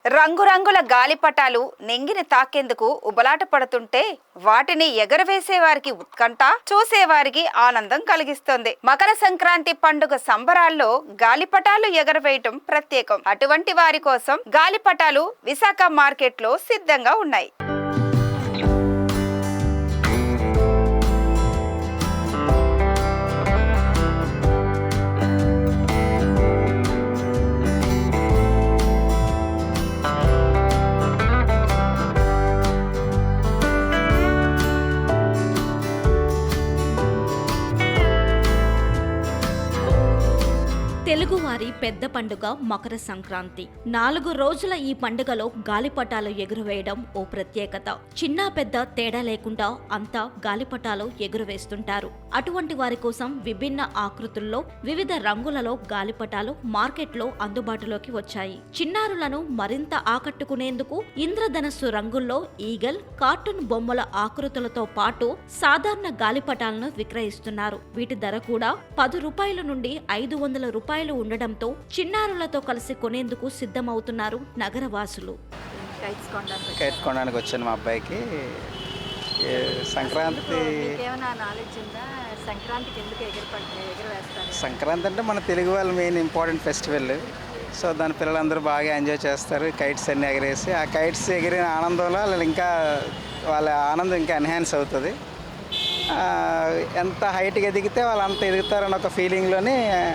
రంగురంగుల గాలిపటాలు నెంగిని తాకేందుకు ఉబలాట పడుతుంటే వాటిని ఎగరవేసేవారికి ఉత్కంఠ, చూసేవారికి ఆనందం కలిగిస్తోంది. మకర సంక్రాంతి పండుగ సంబరాల్లో గాలిపటాలు ఎగరవేయటం ప్రత్యేకం. అటువంటి వారి కోసం గాలిపటాలు విశాఖ మార్కెట్లో సిద్ధంగా ఉన్నాయి. తెలుగువారి పెద్ద పండుగ మకర సంక్రాంతి. 4 రోజుల ఈ పండుగలో గాలిపటాలు ఎగురవేయడం ఓ ప్రత్యేకత. చిన్న పెద్ద తేడా లేకుండా అంతా గాలిపటాలు ఎగురవేస్తుంటారు. అటువంటి వారి కోసం విభిన్న ఆకృతుల్లో వివిధ రంగులలో గాలిపటాలు మార్కెట్లో అందుబాటులోకి వచ్చాయి. చిన్నారులను మరింత ఆకట్టుకునేందుకు ఇంద్రధనస్సు రంగుల్లో ఈగల్, కార్టూన్ బొమ్మల ఆకృతులతో పాటు సాధారణ గాలిపటాలను విక్రయిస్తున్నారు. వీటి ధర కూడా 10 రూపాయల నుండి 500 రూపాయలు ఉండడంతో చిన్నారులతో కలిసి కొనేందుకు సిద్ధమవుతున్నారు నగరవాసులు. కైట్ కొనడానికి వచ్చాను మా అబ్బాయికి. సంక్రాంతి సంక్రాంతి అంటే మన తెలుగు వాళ్ళ మెయిన్ ఇంపార్టెంట్ ఫెస్టివల్. సో దాని పిల్లలందరూ బాగా ఎంజాయ్ చేస్తారు. కైట్స్ అన్నీ ఎగరేసి ఆ కైట్స్ ఎగిరిన ఆనందంలో వాళ్ళ ఆనందం ఇంకా ఎన్హాన్స్ అవుతుంది. ఎంత హైట్గా ఎదిగితే వాళ్ళు అంత ఎదుగుతారని ఒక ఫీలింగ్లోనే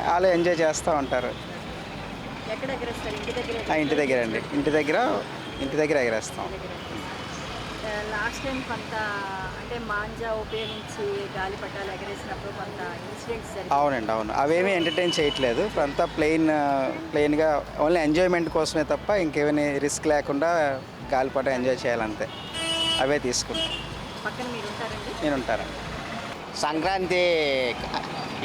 వాళ్ళు ఎంజాయ్ చేస్తూ ఉంటారు. ఇంటి దగ్గర అండి, ఇంటి దగ్గర ఎగరేస్తాం. లాస్ట్ టైం కొంత అంటే మాంజా ఉపయోగించి గాలిపటాలు ఎగరేసినప్పుడు కొంత ఇన్సిడెంట్స్. అవునండి, అవును. అవేమీ ఎంటర్టైన్ చేయట్లేదు. ఇప్పుడు అంతా ప్లెయిన్గా ఓన్లీ ఎంజాయ్మెంట్ కోసమే తప్ప ఇంకేమీ రిస్క్ లేకుండా గాలిపటం ఎంజాయ్ చేయాలంతే. అవే తీసుకుంటాం. పక్కన మీరు ఉంటారండి? నేను ఉంటానండి. సంక్రాంతి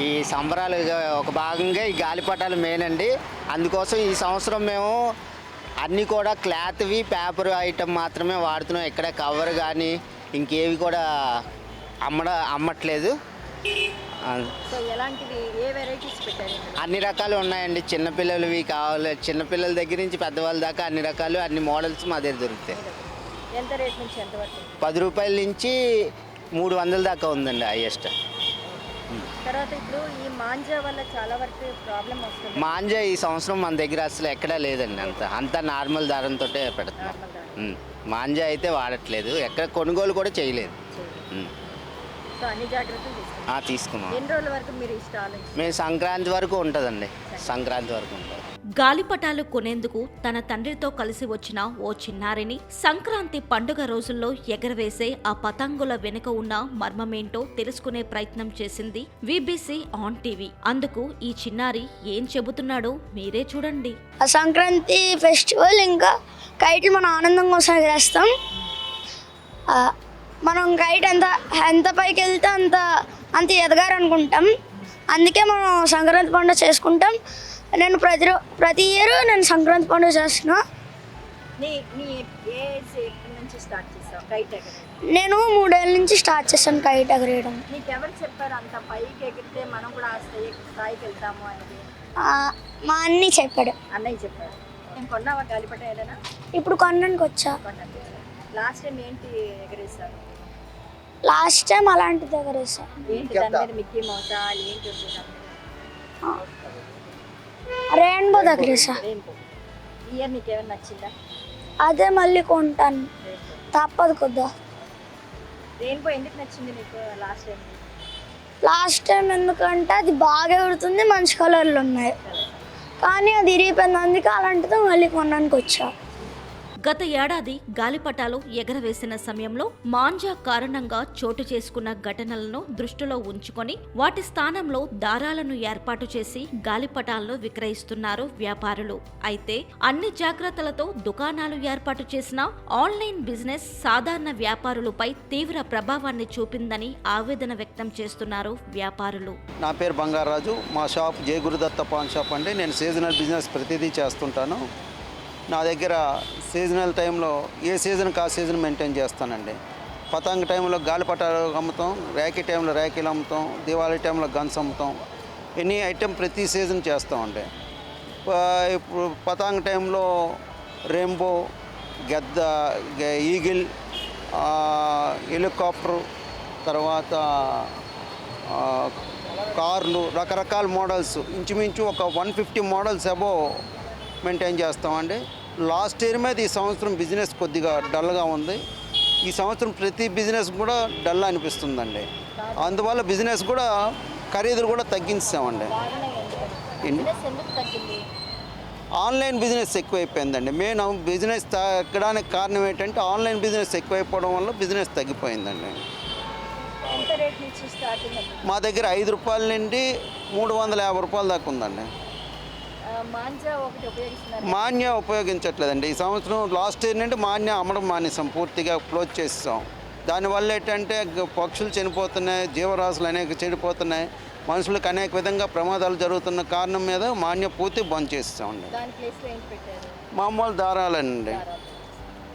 ఈ సంబరాలు ఒక భాగంగా ఈ గాలిపటాలు మెయిన్ అండి. అందుకోసం ఈ సంవత్సరం మేము అన్నీ కూడా క్లాత్వి, పేపర్ ఐటమ్ మాత్రమే వాడుతున్నాం. ఇక్కడ కవర్ కానీ ఇంకేవి కూడా అమ్మట్లేదు. అన్ని రకాలు ఉన్నాయండి. చిన్నపిల్లలవి కావాలి, చిన్నపిల్లల దగ్గర నుంచి పెద్దవాళ్ళ దాకా అన్ని రకాలు, అన్ని మోడల్స్ మా దగ్గర దొరుకుతాయి. ఎంత రేట్ నుంచి ఎంత వరకు? 10 రూపాయల నుంచి 300 దాకా ఉందండి హైయెస్ట్. తర్వాత ఇప్పుడు ఈ మాంజా వల్ల చాలా వరకు ప్రాబ్లం వస్తుంది. మాంజా ఈ సంవత్సరం మన దగ్గర అసలు ఎక్కడా లేదండి. అంతా నార్మల్ దారంతో పెడుతున్నాం. మాంజా అయితే వాడట్లేదు, ఎక్కడ కొనుగోలు కూడా చేయలేదు. సో అన్ని జాగ్రత్తలు తీసుకున్నాం. ఎన్ని రోజుల వరకు మీరు ఇష్టాలు? మేము సంక్రాంతి వరకు ఉంటుందండి. సంక్రాంతి వరకు ఉంటుంది. గాలిపటాలు కొనేందుకు తన తండ్రితో కలిసి వచ్చిన ఓ చిన్నారిని సంక్రాంతి పండుగ రోజుల్లో ఎగరవేసే ఆ పతంగుల వెనుక ఉన్న మర్మమేంటో తెలుసుకునే ప్రయత్నం చేసింది విబిసి ఆన్ టీవీ. అందుకు ఈ చిన్నారి ఏం చెబుతున్నాడో మీరే చూడండి. ఆ సంక్రాంతి ఫెస్టివల్ ఇంకా కైట్లు మనం ఆనందం కోసం ఎగరేస్తాం. మనం కైట్ ఎంత పైకి వెళ్తే అంత ఎదగారనుకుంటాం. అందుకే మనం సంక్రాంతి పండుగ చేసుకుంటాం. నేను ప్రతి ఇయర్ నేను సంక్రాంతి పండుగ చేస్తున్నా. నేను 3 ఏళ్ళ నుంచి స్టార్ట్ చేశాను కైట్ ఎగరేయడం. ఎవరు చెప్పారు అంత పైకి ఎగిరితే మనం కూడా స్థాయికి వెళ్తాము అనేది? మా అన్నయ్య చెప్పాడు. అన్నయ్య చెప్పాడు. నేను కొన్నావా గాలిపటం ఏదైనా? ఇప్పుడు కొనడానికి వచ్చా. లాస్ట్ టైం ఏంటి ఎగరేసారు? లాస్ట్ టైం అలాంటిది ఎగరేసాను. ఏంటి దాని మీద మిక్కీ మౌస్ ఏంటి? రెయిన్బో ఎగరేసా. ఈ ఇయర్ నీకు ఏమైనా నచ్చిందా? అదే మళ్ళీ కొంటాను, తప్పదు కొద్దా. రెయిన్బో ఎందుకు నచ్చింది నీకు లాస్ట్ టైం? ఎందుకంటే అది బాగా ఎగురుతుంది, మంచి కలర్లు ఉన్నాయి. కానీ అది ఇరిగిపోయింది, అందుకే అలాంటిది మళ్ళీ కొనడానికి వచ్చా. గత ఏడాది గాలిపటాలు ఎగరవేసిన సమయంలో మాంజా కారణంగా చోటు చేసుకున్న ఘటనలను దృష్టిలో ఉంచుకొని వాటి స్థానంలో దారాలను ఏర్పాటు చేసి గాలిపటాలను విక్రయిస్తున్నారు వ్యాపారులు. అయితే అన్ని జాగ్రత్తలతో దుకాణాలు ఏర్పాటు చేసిన ఆన్లైన్ బిజినెస్ సాధారణ వ్యాపారులపై తీవ్ర ప్రభావాన్ని చూపిందని ఆవేదన వ్యక్తం చేస్తున్నారు వ్యాపారులు. నా పేరు బంగారాజు. మా షాప్ జయ గురుదత్త పాన్ షాప్ అండి. నేను సీజనల్ బిజినెస్ ప్రతిదీ చేస్తుంటాను. నా దగ్గర సీజనల్ టైంలో ఏ సీజన్కి ఆ సీజన్ మెయింటైన్ చేస్తానండి. పతంగ టైంలో గాలిపటాలు అమ్ముతాం, ర్యాకీ టైంలో ర్యాకీలు అమ్ముతాం, దివాళీ టైంలో గన్స్ అమ్ముతాం. ఎనీ ఐటెం ప్రతి సీజన్ చేస్తామండి. ఇప్పుడు పతంగ టైంలో రెయిన్బో, గద్ద, ఈగిల్, హెలికాప్టర్, తర్వాత కార్లు, రకరకాల మోడల్స్, ఇంచుమించు ఒక 150 మోడల్స్ అబోవ్ మెయింటైన్ చేస్తామండి. లాస్ట్ ఇయర్ మీద ఈ సంవత్సరం బిజినెస్ కొద్దిగా డల్గా ఉంది. ఈ సంవత్సరం ప్రతి బిజినెస్ కూడా డల్ అనిపిస్తుందండి. అందువల్ల బిజినెస్ కూడా ఖరీదులు కూడా తగ్గించామండి. బిజినెస్ ఎందుకు తగ్గింది? ఆన్లైన్ బిజినెస్ ఎక్కువైపోయిందండి. మెయిన్ బిజినెస్ తగ్గడానికి కారణం ఏంటంటే ఆన్లైన్ బిజినెస్ ఎక్కువైపోవడం వల్ల బిజినెస్ తగ్గిపోయిందండి. ఎంత రేట్ నుంచి స్టార్టింగ్ అండి? మా దగ్గర 5 రూపాయల నుండి 350 రూపాయల దాకా ఉందండి. మాంజా ఒకటి ఉపయోగిస్తున్నారు. మాన్య ఉపయోగించట్లేదండి. ఈ సంవత్సరం లాస్ట్ ఇయర్ నుండి మాన్య అమ్మడం మానేసాం, పూర్తిగా క్లోజ్ చేస్తాం. దానివల్ల ఏంటంటే పక్షులు చనిపోతున్నాయి, జీవరాశులు అనేక చెడిపోతున్నాయి, మనుషులకు అనేక విధంగా ప్రమాదాలు జరుగుతున్న కారణం మీద మాన్య పూర్తి బంద్ చేస్తామండి. దాని ప్లేస్లో ఏంటి పెట్టారు? మామూలు దారాలండి. దారాలు.